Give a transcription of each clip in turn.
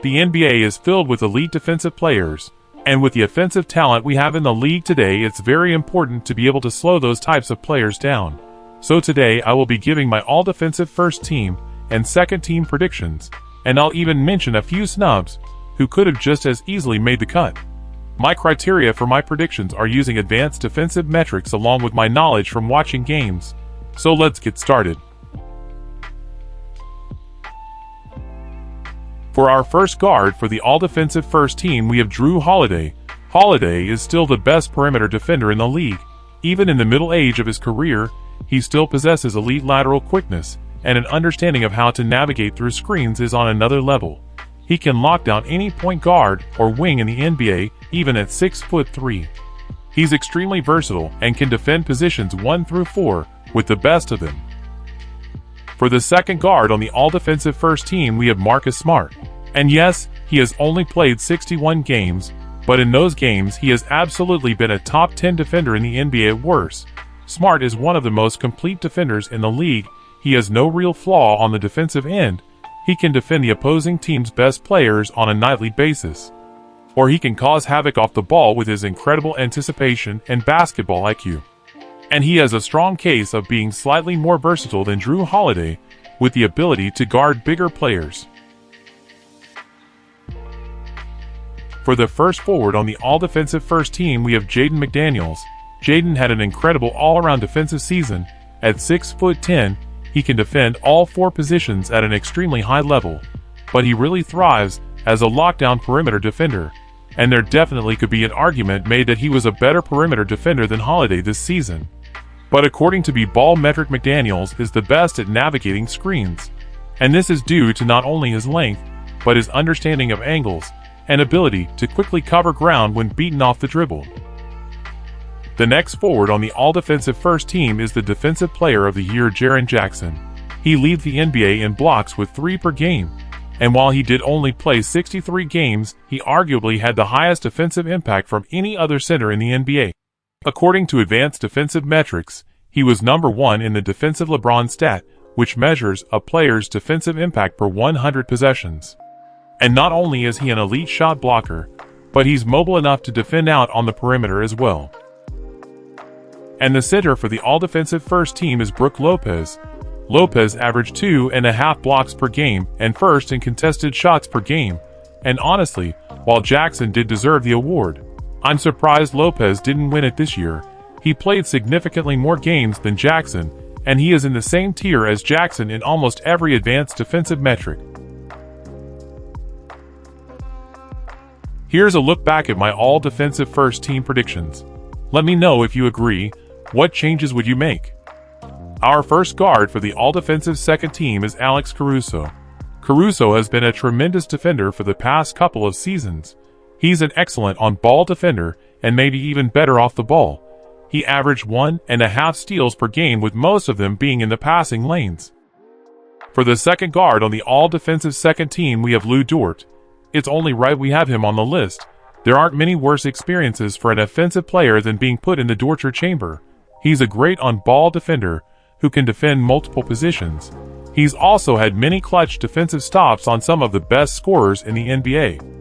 The NBA is filled with elite defensive players, and with the offensive talent we have in the league today, it's very important to be able to slow those types of players down. So today I will be giving my all-defensive first team and second team predictions, and I'll even mention a few snubs who could have just as easily made the cut. My criteria for my predictions are using advanced defensive metrics along with my knowledge from watching games. So let's get started. For our first guard for the all-defensive first team, we have Jrue Holiday. Holiday is still the best perimeter defender in the league. Even in the middle age of his career, he still possesses elite lateral quickness, and an understanding of how to navigate through screens is on another level. He can lock down any point guard or wing in the NBA, even at 6'3". He's extremely versatile and can defend positions 1 through 4 with the best of them. For the second guard on the all-defensive first team, we have Marcus Smart. And yes, he has only played 61 games, but in those games he has absolutely been a top 10 defender in the NBA at worst. Smart is one of the most complete defenders in the league. He has no real flaw on the defensive end. He can defend the opposing team's best players on a nightly basis. Or he can cause havoc off the ball with his incredible anticipation and basketball IQ. And he has a strong case of being slightly more versatile than Jrue Holiday, with the ability to guard bigger players. For the first forward on the all-defensive first team, we have Jaden McDaniels. Jaden had an incredible all-around defensive season. At 6'10", he can defend all 4 positions at an extremely high level, but he really thrives as a lockdown perimeter defender, and there definitely could be an argument made that he was a better perimeter defender than Holiday this season. But according to Ball Metric, McDaniels is the best at navigating screens, and this is due to not only his length, but his understanding of angles and ability to quickly cover ground when beaten off the dribble. The next forward on the all-defensive first team is the Defensive Player of the Year, Jaren Jackson. He leads the NBA in blocks with 3 per game, and while he did only play 63 games, he arguably had the highest defensive impact from any other center in the NBA. According to advanced defensive metrics, he was number 1 in the defensive LeBron stat, which measures a player's defensive impact per 100 possessions. And not only is he an elite shot blocker, but he's mobile enough to defend out on the perimeter as well. And the center for the all-defensive first team is Brook Lopez. Lopez averaged 2.5 blocks per game and first in contested shots per game. And honestly, while Jackson did deserve the award, I'm surprised Lopez didn't win it this year. He played significantly more games than Jackson, and he is in the same tier as Jackson in almost every advanced defensive metric. Here's a look back at my all-defensive first team predictions. Let me know if you agree. What changes would you make? Our first guard for the all-defensive second team is Alex Caruso. Caruso has been a tremendous defender for the past couple of seasons. He's an excellent on-ball defender and maybe even better off the ball. He averaged 1.5 steals per game, with most of them being in the passing lanes. For the second guard on the all-defensive second team, we have Lou Dort. It's only right we have him on the list. There aren't many worse experiences for an offensive player than being put in the torture chamber. He's a great on-ball defender who can defend multiple positions. He's also had many clutch defensive stops on some of the best scorers in the NBA.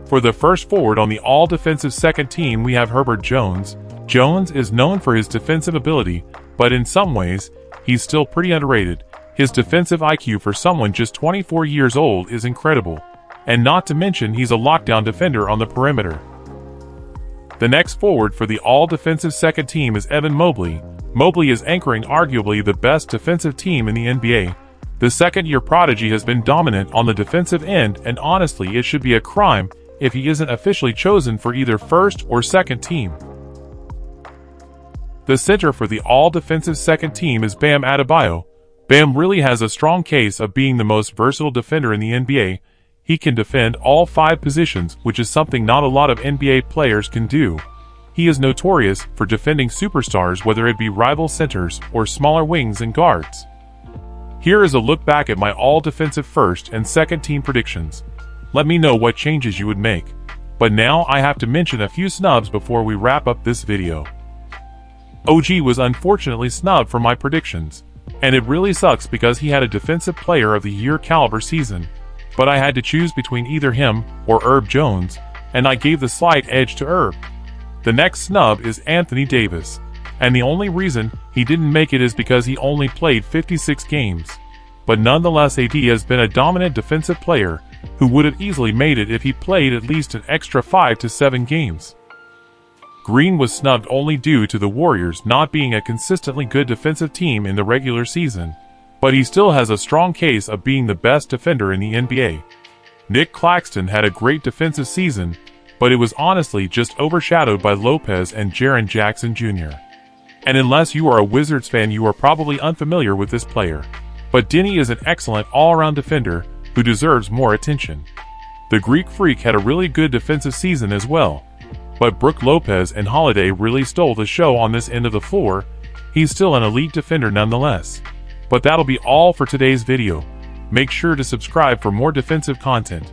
For the first forward on the all-defensive second team, we have Herbert Jones. Jones is known for his defensive ability, but in some ways, he's still pretty underrated. His defensive IQ for someone just 24 years old is incredible, and not to mention he's a lockdown defender on the perimeter. The next forward for the all-defensive second team is Evan Mobley. Mobley is anchoring arguably the best defensive team in the NBA. The second-year prodigy has been dominant on the defensive end, and honestly, it should be a crime if he isn't officially chosen for either first or second team. The center for the all-defensive second team is Bam Adebayo. Bam really has a strong case of being the most versatile defender in the NBA. He can defend all 5 positions, which is something not a lot of NBA players can do. He is notorious for defending superstars, whether it be rival centers or smaller wings and guards. Here is a look back at my all-defensive first and second team predictions. Let me know what changes you would make. But now I have to mention a few snubs before we wrap up this video. OG was unfortunately snubbed for my predictions, and it really sucks because he had a Defensive Player of the Year caliber season. but I had to choose between either him or Herb Jones, and I gave the slight edge to Herb. The next snub is Anthony Davis, and the only reason he didn't make it is because he only played 56 games. But nonetheless, AD has been a dominant defensive player who would have easily made it if he played at least an extra 5 to 7 games. Green was snubbed only due to the Warriors not being a consistently good defensive team in the regular season, but he still has a strong case of being the best defender in the NBA. Nick Claxton had a great defensive season, but it was honestly just overshadowed by Lopez and Jaren Jackson Jr. And unless you are a Wizards fan, you are probably unfamiliar with this player. But Denny is an excellent all-around defender who deserves more attention. The Greek Freak had a really good defensive season as well, but Brook Lopez and Holiday really stole the show on this end of the floor. He's still an elite defender nonetheless. But that'll be all for today's video. Make sure to subscribe for more defensive content.